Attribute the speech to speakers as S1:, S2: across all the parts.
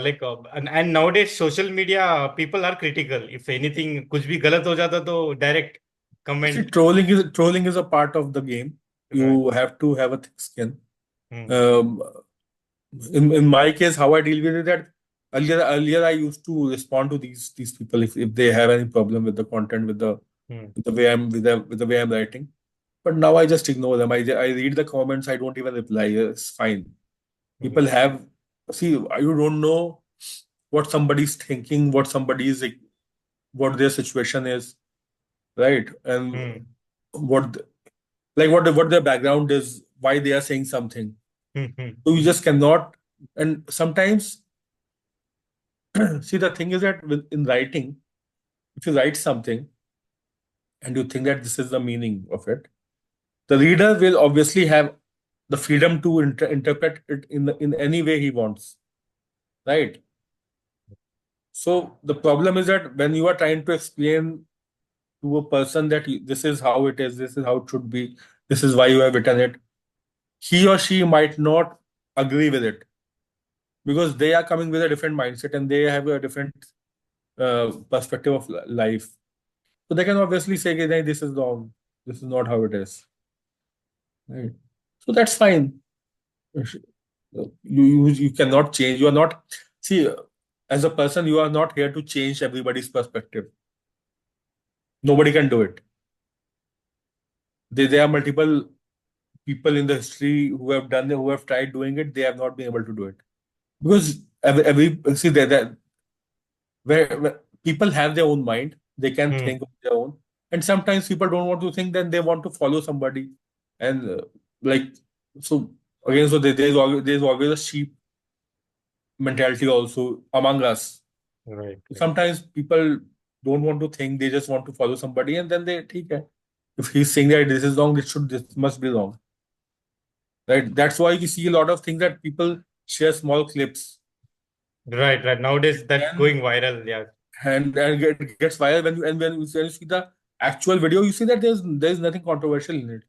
S1: and nowadays social media people are critical. If anything कुछ भी गलत हो जाता तो direct
S2: See,
S1: comment.
S2: trolling is a part of the game.
S1: Right.
S2: You have to have a thick skin.
S1: Hmm.
S2: Um, in my case, how I deal with it, that earlier I used to respond to these people if they have any problem with the content,
S1: Hmm.
S2: with the way with the way I'm writing. But now I just ignore them. I read the comments. I don't even reply. It's fine. People
S1: Right.
S2: have, see, you don't know what somebody's thinking, what somebody's like, what their situation is, right? And
S1: Hmm.
S2: what what their background is, why they are saying something.
S1: Hmm. Hmm.
S2: So you just cannot. And sometimes, see, the thing is that in writing, if you write something and you think that this is the meaning of it, the reader will obviously have the freedom to interpret it in any way he wants, right? So the problem is that when you are trying to explain to a person that this is how it is, this is how it should be, this is why you have written it, he or she might not agree with it because they are coming with a different mindset and they have a different perspective of life. So they can obviously say, "Nahi, this is wrong. This is not how it is." Right? So that's fine. You cannot change. You are not, see, as a person, you are not here to change everybody's perspective. Nobody can do it. There are multiple people in the history who have tried doing it. They have not been able to do it because every see that where people have their own mind, they can
S1: Hmm.
S2: think of their own, and sometimes people don't want to think, then they want to follow somebody, and like, so again, so there's always a sheep mentality also among us.
S1: Right. Right.
S2: Sometimes people don't want to think, they just want to follow somebody, and then they take it. If he's saying that this is wrong, this must be wrong, right? That's why you see a lot of things that people share small clips,
S1: Right. Right. Nowadays that
S2: and
S1: going viral. Yeah.
S2: gets viral when you see the actual video, you see that there's nothing controversial in it.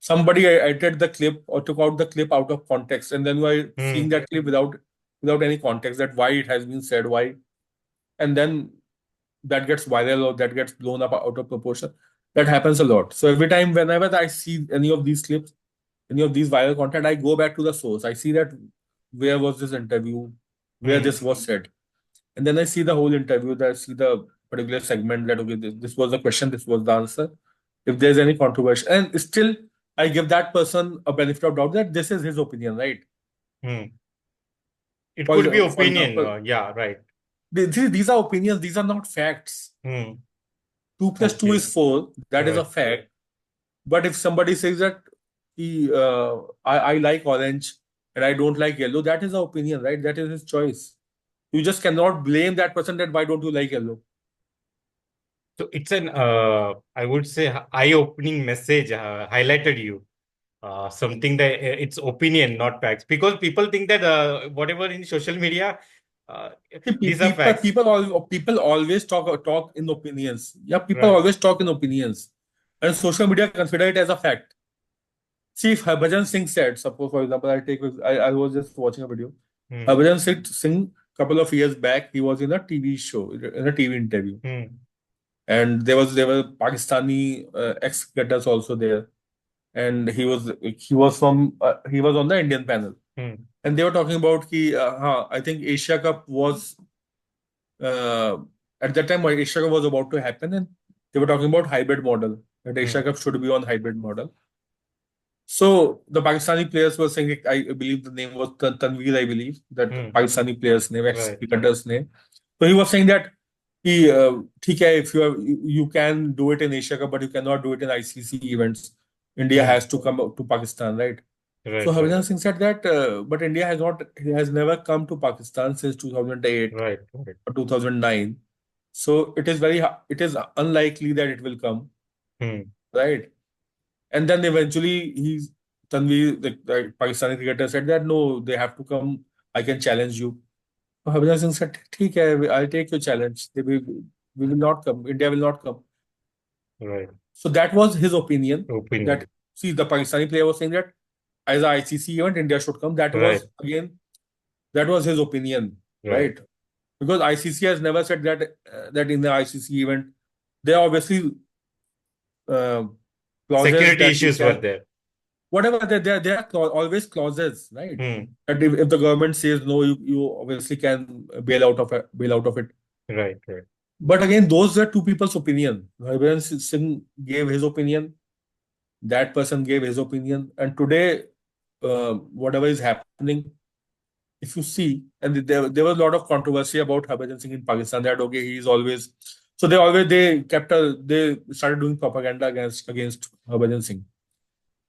S2: Somebody edited the clip or took out the clip out of context, and then you are seeing
S1: Hmm.
S2: that clip without any context, that why it has been said, why, and then that gets viral or that gets blown up out of proportion. That happens a lot. So every time, whenever I see any of these clips, any of these viral content, I go back to the source. I see that where was this interview, where
S1: Hmm.
S2: this was said, and then I see the whole interview. That I see the particular segment that okay, this was the question, this was the answer. If there's any controversy, and still I give that person a benefit of doubt that this is his opinion, right?
S1: Hmm. It
S2: For
S1: could be
S2: for
S1: opinion.
S2: example,
S1: Yeah. Right.
S2: these are opinions. These are not facts.
S1: Hmm.
S2: 2 plus 2
S1: Okay.
S2: is 4. That is a
S1: Right.
S2: fact. But if somebody says that I like orange and I don't like yellow, that is an opinion, right? That is his choice. You just cannot blame that person that why don't you like yellow.
S1: So it's an I would say eye-opening message highlighted you. Something that it's opinion, not facts. Because people think that whatever in social media, uh,
S2: See,
S1: these are facts.
S2: people always talk in opinions. Yeah, people
S1: Right.
S2: always talk in opinions, and social media consider it as a fact. See, if Harbhajan Singh said, suppose for example, I was just watching a video.
S1: Hmm.
S2: Harbhajan Singh, couple of years back, he was in a TV show, in a TV interview,
S1: Hmm.
S2: and there were Pakistani ex-cricketers also there, and he was on the Indian panel,
S1: Hmm.
S2: and they were talking about I think Asia Cup was uh, at that time Asia Cup was about to happen, and they were talking about hybrid model, that Asia
S1: Hmm.
S2: Cup should be on hybrid model. So the Pakistani players were saying, I believe the name was Tanveer, I believe that
S1: Hmm.
S2: Pakistani player's name,
S1: Right.
S2: ex-cricketer's name. So he was saying that ठीक है, if you can do it in Asia Cup, but you cannot do it in ICC events. India
S1: Hmm.
S2: has to come to Pakistan, right? So
S1: Right. Right.
S2: Harbhajan Singh said that, but India has never come to Pakistan since 2008
S1: Right. Right.
S2: or 2009. So it is unlikely that it will come,
S1: Hmm.
S2: right? And then eventually Tanvi, the Pakistani cricketer, said that no, they have to come. I can challenge you. So Harbhajan Singh said, "ठीक है, I'll take your challenge. We will not come. India will not come."
S1: Right.
S2: So that was his opinion. That,
S1: Opinion.
S2: see, the Pakistani player was saying that as a ICC event, India should come. That
S1: Right.
S2: was again That was his opinion,
S1: Right.
S2: right? Because ICC has never said that that in the ICC event, there are obviously uh, clauses
S1: Security
S2: that you
S1: issues were
S2: can,
S1: there.
S2: whatever, there are always clauses, right?
S1: Hmm.
S2: That if the government says no, you obviously can bail out of it.
S1: Right. Right.
S2: But again, those were two people's opinion. Harbhajan Singh gave his opinion, that person gave his opinion, and today, whatever is happening, if you see, and there was a lot of controversy about Harbhajan Singh in Pakistan, that okay, he's always, so they started doing propaganda against Harbhajan Singh,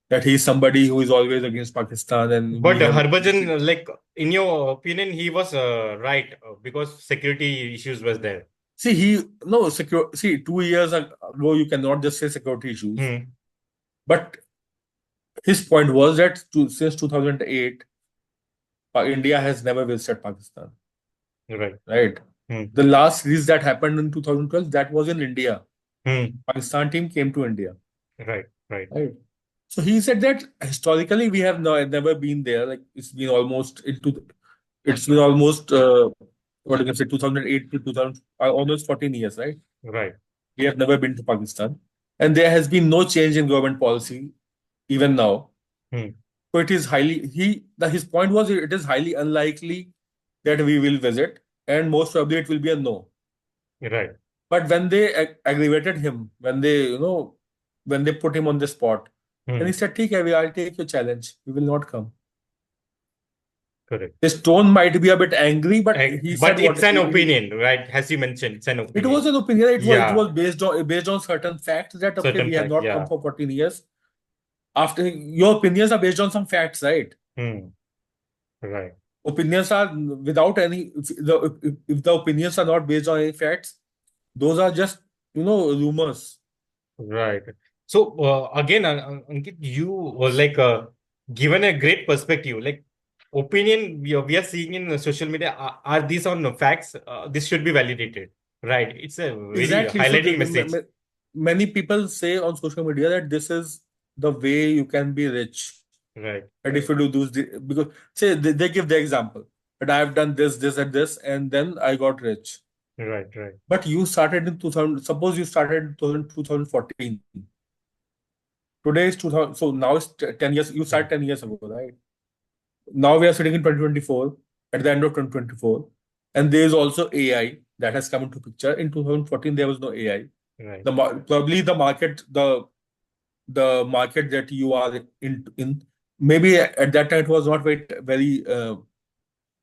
S2: that he's somebody who is always against Pakistan, and we
S1: But
S2: have.
S1: Harbhajan, like in your opinion, he was right because security issues was there.
S2: See, no secure. See, 2 years ago, you cannot just say security issues.
S1: Hmm.
S2: But his point was that since 2008, India has never visited Pakistan,
S1: Right.
S2: right?
S1: Hmm.
S2: The last series that happened in 2012, that was in India.
S1: Hmm.
S2: Pakistan team came to India,
S1: Right. Right.
S2: right? So he said that historically we have never been there. Like it's been almost what you can say, 2008 to 2000, almost 14 years, right?
S1: Right.
S2: We have never been to Pakistan, and there has been no change in government policy even now.
S1: Hmm.
S2: So it is his point was it is highly unlikely that we will visit, and most probably it will be a no.
S1: Right.
S2: But when they aggravated him, when they put him on the spot, and he
S1: Hmm.
S2: said, "Okay, I'll take your challenge. We will not come."
S1: Correct.
S2: His tone might be a bit angry, but he said
S1: But
S2: what
S1: it's an opinion, right? As you mentioned, it's an
S2: it
S1: opinion.
S2: was an opinion. It was
S1: Yeah.
S2: based on certain facts that okay,
S1: Certain
S2: we have
S1: fact.
S2: not come
S1: Yeah.
S2: for 14 years. After your opinions are based on some facts, right?
S1: Hmm. Right.
S2: Opinions are without any if the opinions are not based on any facts, those are just rumors.
S1: Right. So again, Ankit, you were like given a great perspective. Like opinion we are seeing in social media are these on facts? This should be validated. Right. It's a very
S2: Exactly. So
S1: highlighting message.
S2: many people say on social media that this is the way you can be rich.
S1: Right.
S2: And if you do those, because say they give the example that I have done this, and this, and then I got rich.
S1: Right. Right.
S2: But you started in 2000. Suppose you started in 2014. Today is 2000. So now it's 10 years. You
S1: Hmm.
S2: started 10 years ago, right? Now we are sitting in 2024, at the end of 2024, and there is also AI that has come into picture. In 2014, there was no AI.
S1: Right.
S2: Probably the market that you are in, maybe at that time it was not very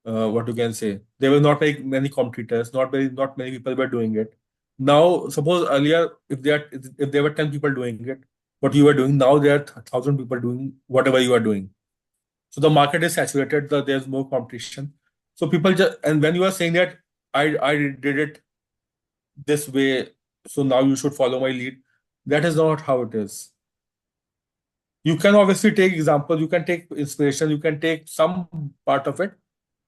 S2: what you can say, there were not many competitors, not many people were doing it. Now suppose earlier, if there were 10 people doing it, what you were doing, now there are 1,000 people doing whatever you are doing. So the market is saturated, there's more competition. So people just, and when you are saying that I did it this way, so now you should follow my lead, that is not how it is. You can obviously take example, you can take inspiration, you can take some part of it,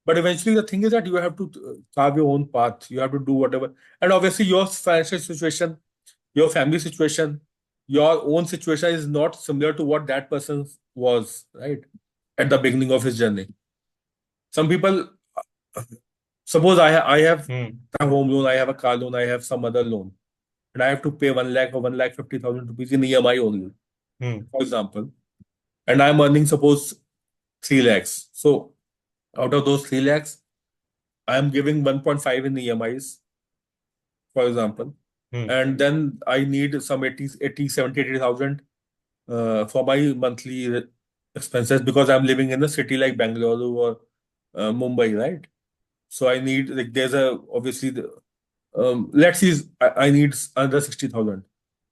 S2: but eventually the thing is that you have to carve your own path, you have to do whatever. And obviously your financial situation, your family situation, your own situation is not similar to what that person was, right, at the beginning of his journey. Some people, suppose I have
S1: Hmm.
S2: a home loan, I have a car loan, I have some other loan, and I have to pay 1 lakh or 1,50,000 rupees in EMI only,
S1: Hmm.
S2: for example, and I'm earning suppose 3 lakhs. So out of those 3 lakhs, I am giving 1.5 in EMIs, for example,
S1: Hmm.
S2: and then I need some 80,000 for my monthly expenses, because I'm living in a city like Bangalore or Mumbai, right? So I need, like, there's a obviously let's see, I need another 60,000.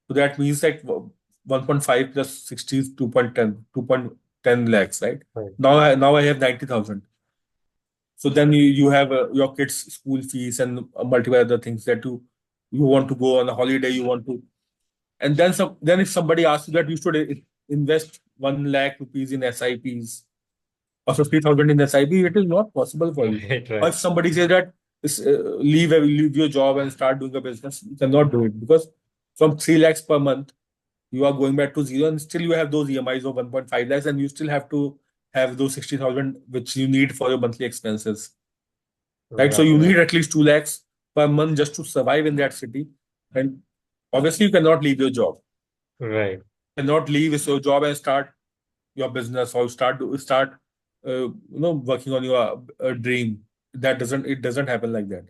S2: So that means like 1.5 plus 60 is 2.10 lakhs, right?
S1: Right.
S2: Now I have 90,000. So then you have your kids' school fees and multiple other things that you want to go on a holiday, you want to, and then if somebody asks you that you should invest 1 lakh rupees in SIPs or 50,000 in SIP, it is not possible for you.
S1: Right.
S2: Or
S1: Right.
S2: if somebody says that leave your job and start doing a business, you cannot do it, because from 3 lakhs per month, you are going back to zero, and still you have those EMIs of 1.5 lakhs, and you still have to have those 60,000 which you need for your monthly expenses, right? So
S1: Right.
S2: you need at least 2 lakhs per month just to survive in that city. And obviously, you cannot leave your job.
S1: Right.
S2: Cannot leave your job and start your business or start working on your dream. That doesn't it doesn't happen like that.